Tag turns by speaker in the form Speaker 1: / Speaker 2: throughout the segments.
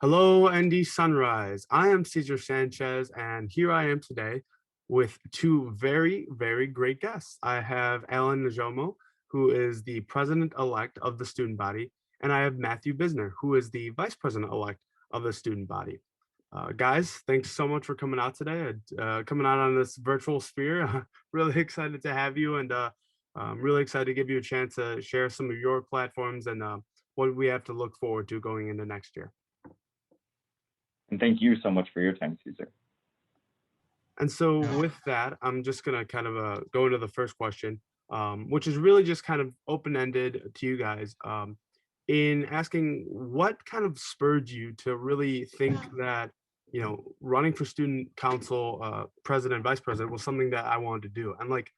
Speaker 1: Hello, ND Sunrise. I am Cesar Sanchez, and here I am today with two very, very great guests. I have Allan Njomo, who is the president-elect of the student body, and I have Matthew Bisner, who is the vice president-elect of the student body. Guys, thanks so much for coming out today, coming out on this virtual sphere. Really excited to have you, and I'm really excited to give you a chance to share some of your platforms and what we have to look forward to going into next year.
Speaker 2: And thank you so much for your time, Cesar.
Speaker 1: And so with that, I'm just going to kind of go into the first question, which is really just kind of open-ended to you guys, in asking what kind of spurred you to really think that, running for student council, president, vice president was something that I wanted to do. And like,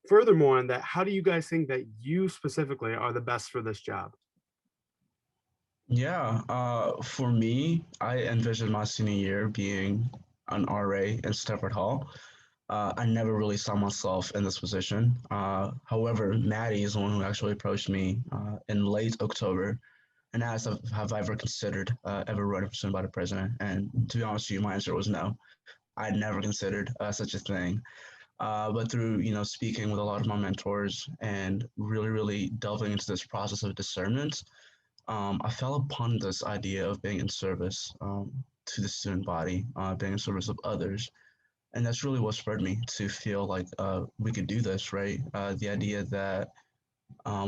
Speaker 1: furthermore on that, how do you guys think that you specifically are the best for this job?
Speaker 3: Yeah, for me, I envisioned my senior year being an RA in Stafford Hall. I never really saw myself in this position. However, Maddie is the one who actually approached me in late October and asked if have I ever considered ever running for student body president. And to be honest with you, my answer was no. I never considered such a thing. But through speaking with a lot of my mentors and really delving into this process of discernment, I fell upon this idea of being in service to the student body, being in service of others. And that's really what spurred me to feel like we could do this, right? The idea that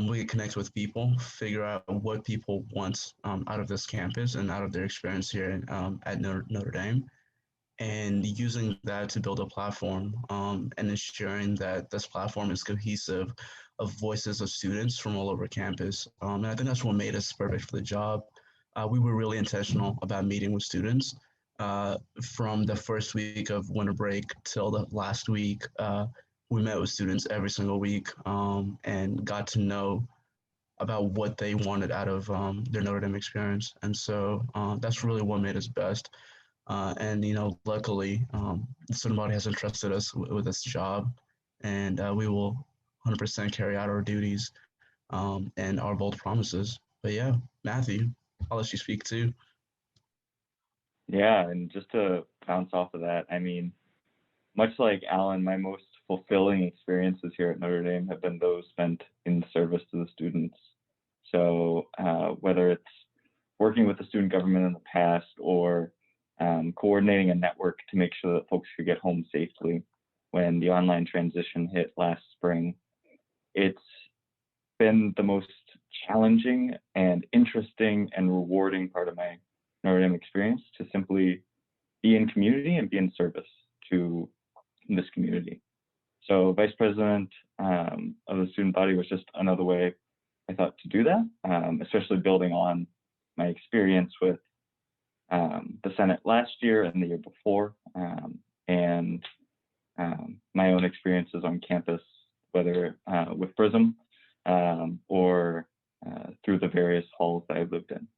Speaker 3: we could connect with people, figure out what people want out of this campus and out of their experience here at Notre Dame, and using that to build a platform and ensuring that this platform is cohesive of voices of students from all over campus. And I think that's what made us perfect for the job. We were really intentional about meeting with students. From the first week of winter break till the last week, we met with students every single week and got to know about what they wanted out of their Notre Dame experience. And so that's really what made us best. And luckily, somebody has entrusted us with this job, and we will 100% carry out our duties and our bold promises. But yeah, Matthew, I'll let you speak too.
Speaker 2: Yeah, and just to bounce off of that, I mean, much like Allan, my most fulfilling experiences here at Notre Dame have been those spent in service to the students. So whether it's working with the student government in the past or coordinating a network to make sure that folks could get home safely when the online transition hit last spring, it's been the most challenging and interesting and rewarding part of my Notre Dame experience to simply be in community and be in service to this community. So vice president of the student body was just another way I thought to do that, especially building on my experience with the Senate last year and the year before, and my own experiences on campus, whether with PRISM or through the various halls that I've lived in.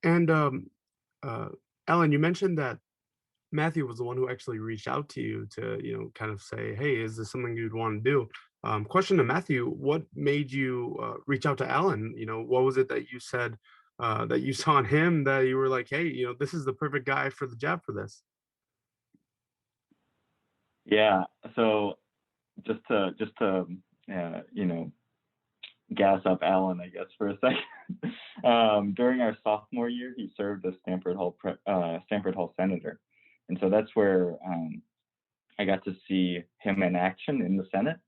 Speaker 1: And Allan, you mentioned that Matthew was the one who actually reached out to you to, kind of say, hey, is this something you'd want to do? Question to Matthew, what made you reach out to Allan? What was it that you said that you saw in him that you were like, hey, this is the perfect guy for the job for this?
Speaker 2: Yeah, so just to gas up Allan, I guess, for a second. During our sophomore year, he served as Stanford Hall senator, and so that's where I got to see him in action in the Senate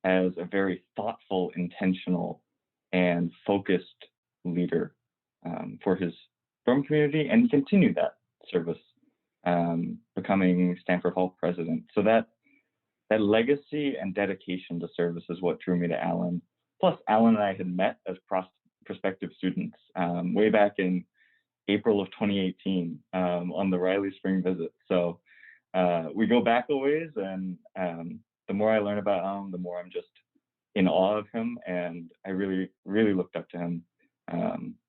Speaker 2: as a very thoughtful, intentional, and focused leader for his dorm community, and he continued that service, becoming Stanford Hall president. So that legacy and dedication to service is what drew me to Allan. Plus, Allan and I had met as prospective students way back in April of 2018 on the Riley Spring visit. So we go back a ways, and the more I learn about Allan, the more I'm just in awe of him, and I really, really looked up to him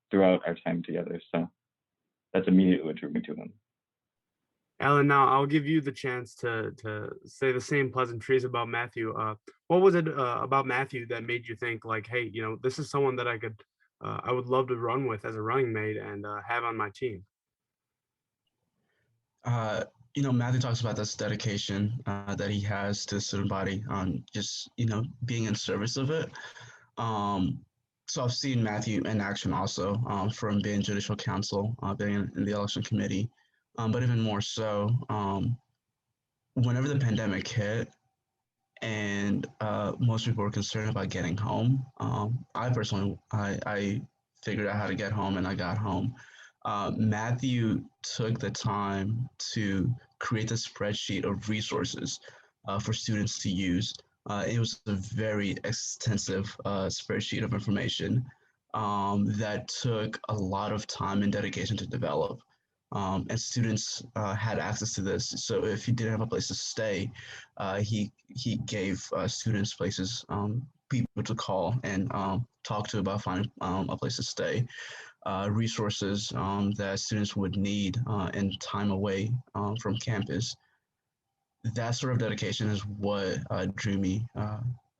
Speaker 2: throughout our time together. So that's immediately what drew me to him.
Speaker 1: Allan, now I'll give you the chance to say the same pleasantries about Matthew. What was it about Matthew that made you think like, hey, this is someone that I could I would love to run with as a running mate and have on my team.
Speaker 3: Uh, Matthew talks about this dedication that he has to the student body on just, being in service of it. Um, so I've seen Matthew in action also from being judicial counsel, being in the election committee, but even more so, whenever the pandemic hit and most people were concerned about getting home, I personally, I figured out how to get home and I got home. Matthew took the time to create a spreadsheet of resources for students to use. It was a very extensive spreadsheet of information that took a lot of time and dedication to develop. And students had access to this. So if he didn't have a place to stay, he gave students places, people to call and talk to about finding a place to stay, resources that students would need in time away from campus. That sort of dedication is what drew me.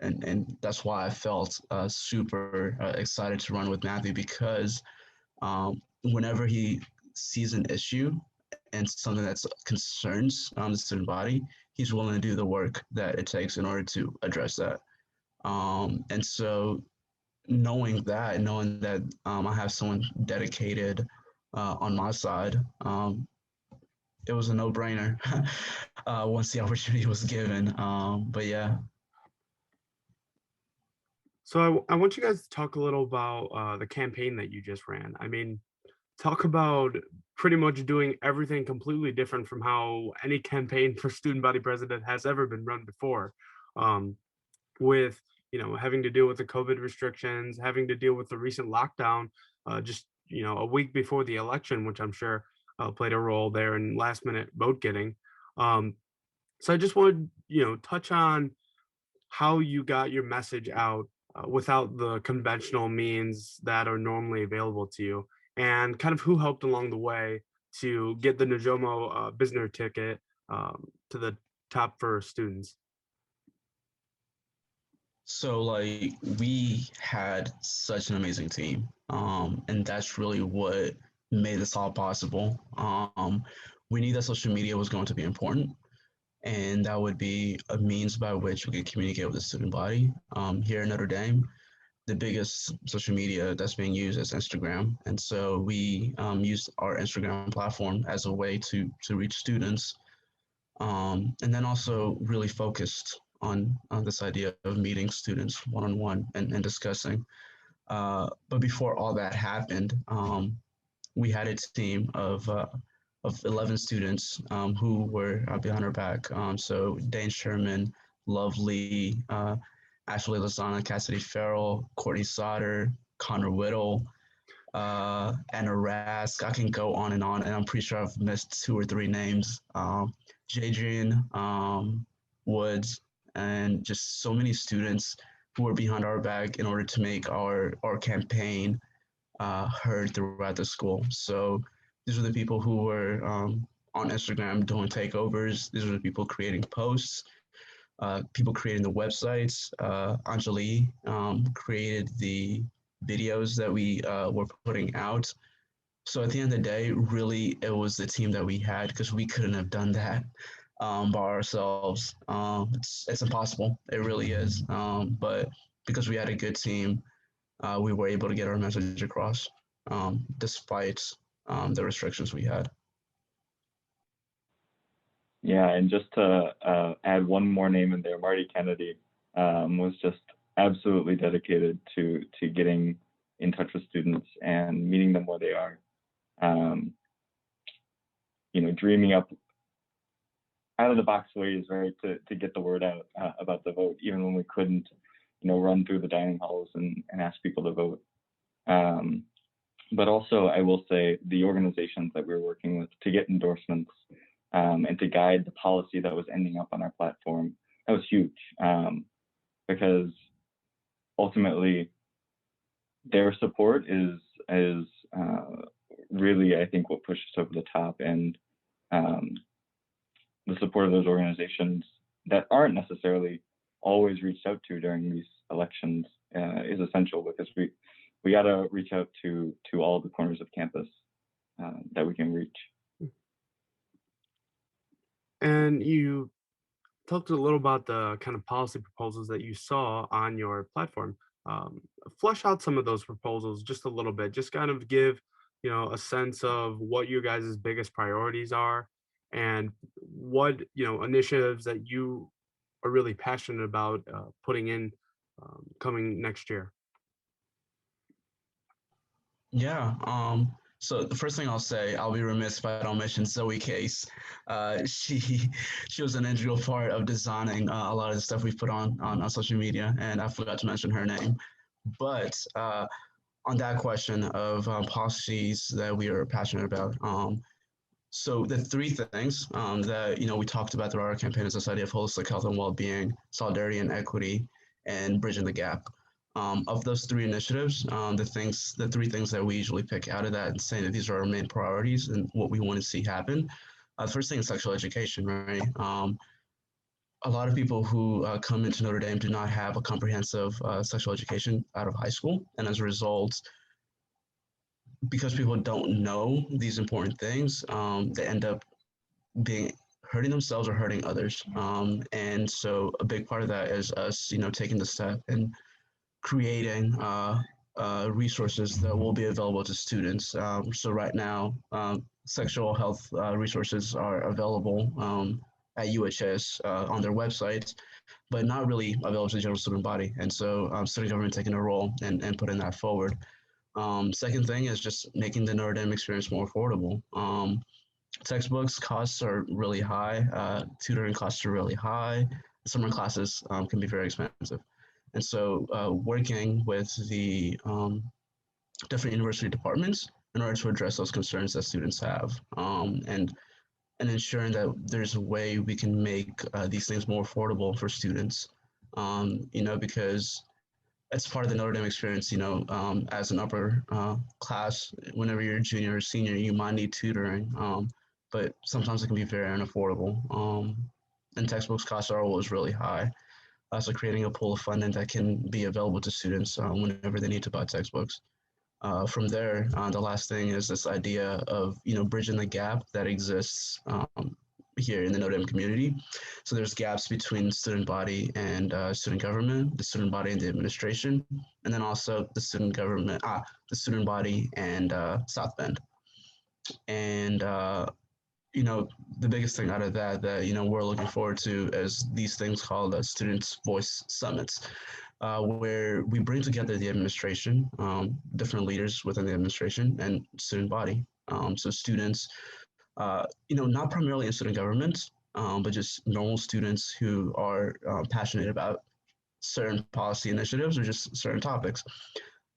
Speaker 3: And that's why I felt super excited to run with Matthew because whenever he sees an issue and something that concerns the student body, he's willing to do the work that it takes in order to address that. And so knowing that I have someone dedicated on my side, it was a no-brainer once the opportunity was given. But yeah.
Speaker 1: So I want you guys to talk a little about the campaign that you just ran. I mean, talk about pretty much doing everything completely different from how any campaign for student body president has ever been run before. Um, with having to deal with the COVID restrictions, having to deal with the recent lockdown, just a week before the election, which I'm sure played a role there in last minute vote getting. Um, so I just wanted touch on how you got your message out without the conventional means that are normally available to you, and kind of who helped along the way to get the Njomo Bisner ticket to the top for students.
Speaker 3: So like we had such an amazing team, and that's really what made this all possible. We knew that social media was going to be important, and that would be a means by which we could communicate with the student body. Here in Notre Dame, the biggest social media that's being used is Instagram, and so we used our Instagram platform as a way to reach students, and then also really focused on this idea of meeting students one on one and discussing. But before all that happened, we had a team of 11 students who were behind our back. So Dane Sherman, Lovely, Ashley Lozana, Cassidy Farrell, Courtney Sauter, Connor Whittle, Anna Rask. I can go on, and I'm pretty sure I've missed two or three names. Jadrian Woods, and just so many students who were behind our back in order to make our campaign heard throughout the school. So these are the people who were on Instagram doing takeovers. These are the people creating posts, people creating the websites. Anjali created the videos that we were putting out. So at the end of the day, really, it was the team that we had because we couldn't have done that by ourselves. It's impossible. It really is. But because we had a good team, we were able to get our message across despite the restrictions we had.
Speaker 2: Yeah, and just to add one more name in there, Marty Kennedy was just absolutely dedicated to getting in touch with students and meeting them where they are. Dreaming up out of the box ways, right, to get the word out about the vote, even when we couldn't, run through the dining halls and ask people to vote. But also, I will say the organizations that we were working with to get endorsements and to guide the policy that was ending up on our platform, that was huge because ultimately their support is really, I think, what pushed us over the top, and the support of those organizations that aren't necessarily always reached out to during these elections is essential because we got to reach out to all the corners of campus that we can reach.
Speaker 1: And you talked a little about the kind of policy proposals that you saw on your platform. Um, Flesh out some of those proposals just a little bit. Just kind of give, a sense of what your guys' biggest priorities are and what, initiatives that you are really passionate about putting in coming next year.
Speaker 3: Yeah. So the first thing I'll say, I'll be remiss if I don't mention Zoe Case. She she was an integral part of designing a lot of the stuff we've put on social media, and I forgot to mention her name. But on that question of policies that we are passionate about, so the three things that we talked about throughout our campaign is this idea of holistic health and well-being, solidarity and equity, and bridging the gap. Of those three initiatives, the three things that we usually pick out of that and say that these are our main priorities and what we want to see happen. The first thing is sexual education, right? A lot of people who come into Notre Dame do not have a comprehensive sexual education out of high school, and as a result, because people don't know these important things, they end up being hurting themselves or hurting others. And so a big part of that is us, taking the step and creating resources that will be available to students. So right now, sexual health resources are available at UHS on their website, but not really available to the general student body. And so student government taking a role and putting that forward. Second thing is just making the Notre Dame experience more affordable. Textbooks costs are really high. Tutoring costs are really high. Summer classes can be very expensive. And so working with the different university departments in order to address those concerns that students have and ensuring that there's a way we can make these things more affordable for students, because it's part of the Notre Dame experience, as an upper class, whenever you're a junior or senior, you might need tutoring, but sometimes it can be very unaffordable. And textbooks costs are always really high. So creating a pool of funding that can be available to students whenever they need to buy textbooks. From there, the last thing is this idea of bridging the gap that exists here in the Notre Dame community. So there's gaps between student body and student government, the student body and the administration, and then also the student government, the student body and South Bend. And the biggest thing out of that we're looking forward to is these things called Students' Voice Summits, where we bring together the administration, different leaders within the administration, and student body. So students, not primarily in student government, but just normal students who are passionate about certain policy initiatives or just certain topics,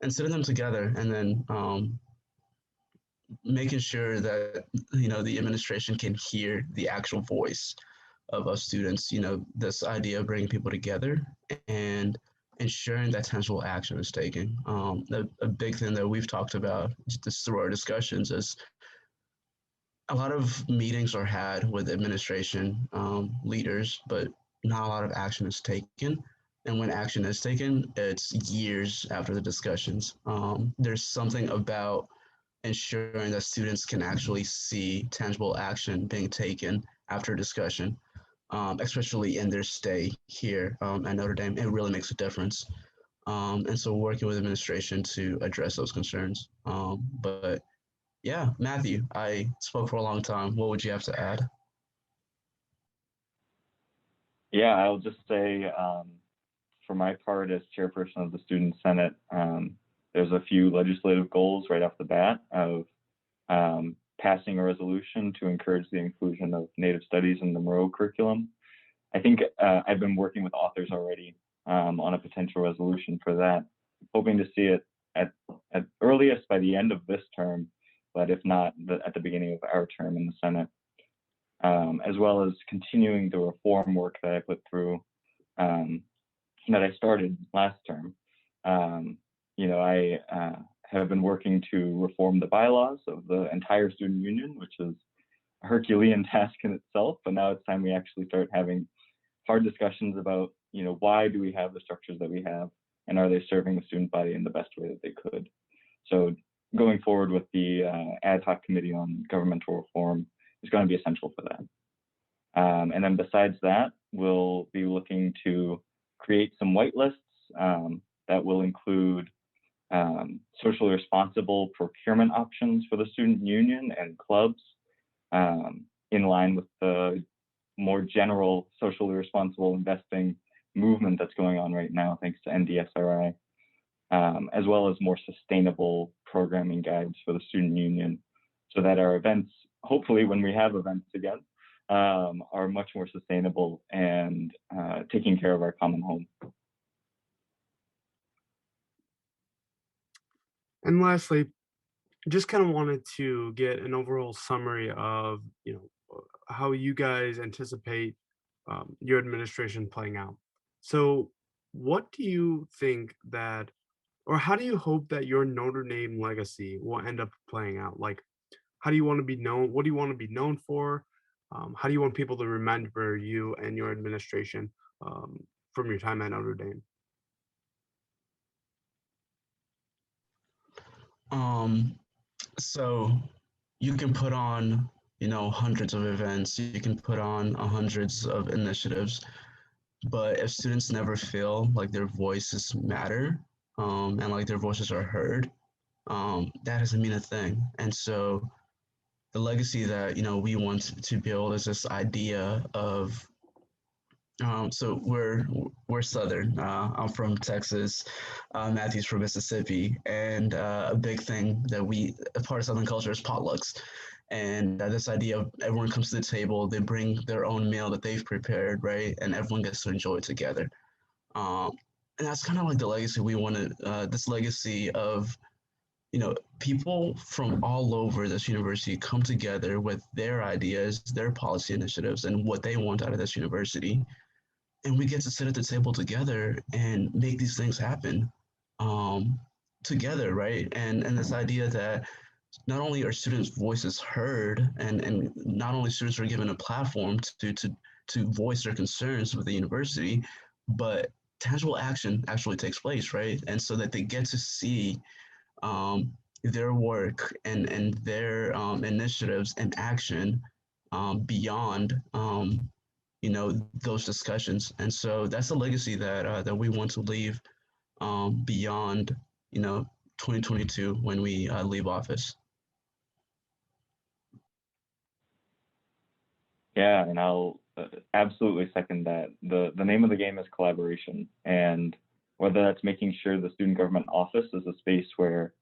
Speaker 3: and sitting them together and then making sure that the administration can hear the actual voice of us students. This idea of bringing people together and ensuring that tangible action is taken. A big thing that we've talked about just through our discussions is a lot of meetings are had with administration leaders, but not a lot of action is taken. And when action is taken, it's years after the discussions. There's something about ensuring that students can actually see tangible action being taken after discussion, especially in their stay here at Notre Dame. It really makes a difference. And so working with administration to address those concerns. But yeah, Matthew, I spoke for a long time. What would you have to add?
Speaker 2: Yeah, I'll just say, for my part as chairperson of the Student Senate, there's a few legislative goals right off the bat of passing a resolution to encourage the inclusion of Native Studies in the Moreau curriculum. I think I've been working with authors already on a potential resolution for that, hoping to see it at earliest by the end of this term, but if not, at the beginning of our term in the Senate, as well as continuing the reform work that I put through, that I started last term. I have been working to reform the bylaws of the entire student union, which is a Herculean task in itself, but now it's time we actually start having hard discussions about, why do we have the structures that we have? and are they serving the student body in the best way that they could? So going forward with the ad hoc committee on governmental reform is going to be essential for that. And then besides that, we'll be looking to create some whitelists that will include socially responsible procurement options for the student union and clubs, in line with the more general socially responsible investing movement that's going on right now, thanks to NDSRI, as well as more sustainable programming guides for the student union, so that our events, hopefully when we have events again, are much more sustainable and taking care of our common home.
Speaker 1: And lastly, just kind of wanted to get an overall summary of, how you guys anticipate your administration playing out. So, what do you think that, or how do you hope that your Notre Dame legacy will end up playing out? Like, how do you want to be known? What do you want to be known for? How do you want people to remember you and your administration from your time at Notre Dame?
Speaker 3: Um, so you can put on, hundreds of events, you can put on hundreds of initiatives, but if students never feel like their voices matter, and like their voices are heard, that doesn't mean a thing. And so the legacy that, we want to build is this idea of, so we're Southern. I'm from Texas. Matthew's from Mississippi, and a big thing that a part of Southern culture is potlucks, and this idea of everyone comes to the table, they bring their own meal that they've prepared, right, and everyone gets to enjoy it together. Um, and that's kind of like the legacy we wanted. This legacy of people from all over this university come together with their ideas, their policy initiatives, and what they want out of this university, and we get to sit at the table together and make these things happen um, together, right? And this idea that not only are students' voices heard, and not only students are given a platform to voice their concerns with the university, but tangible action actually takes place, right? And so that they get to see um, their work and their initiatives and action beyond those discussions. And so that's a legacy that we want to leave beyond 2022 when we leave office.
Speaker 2: Yeah, and I'll absolutely second that. The name of the game is collaboration, and whether that's making sure the student government office is a space where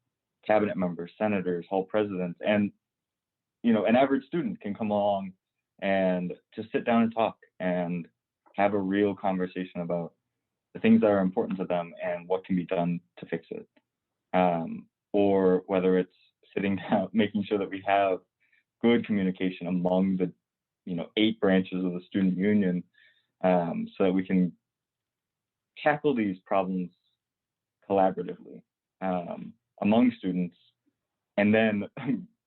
Speaker 2: cabinet members, senators, hall presidents, and an average student can come along and just sit down and talk and have a real conversation about the things that are important to them and what can be done to fix it. Or whether it's sitting down, making sure that we have good communication among the 8 branches of the student union, so that we can tackle these problems collaboratively among students, and then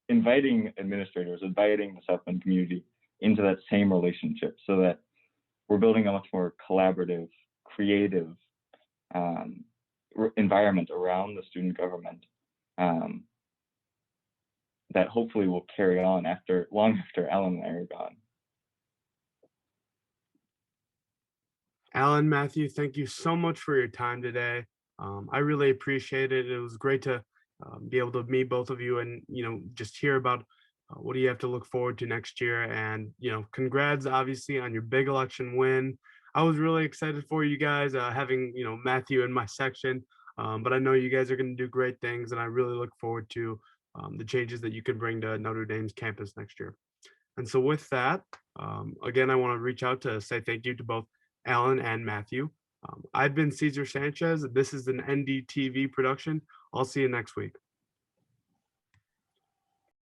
Speaker 2: inviting administrators, inviting the South Bend community into that same relationship, so that we're building a much more collaborative, creative environment around the student government that hopefully will carry on long after Allan and I are gone.
Speaker 1: Allan, Matthew, thank you so much for your time today. I really appreciate it. It was great to be able to meet both of you and, just hear about what do you have to look forward to next year. And, congrats, obviously, on your big election win. I was really excited for you guys having, Matthew in my section. But I know you guys are going to do great things. And I really look forward to the changes that you can bring to Notre Dame's campus next year. And so with that, again, I want to reach out to say thank you to both Allan and Matthew. I've been Cesar Sanchez. This is an NDTV production. I'll see you next week.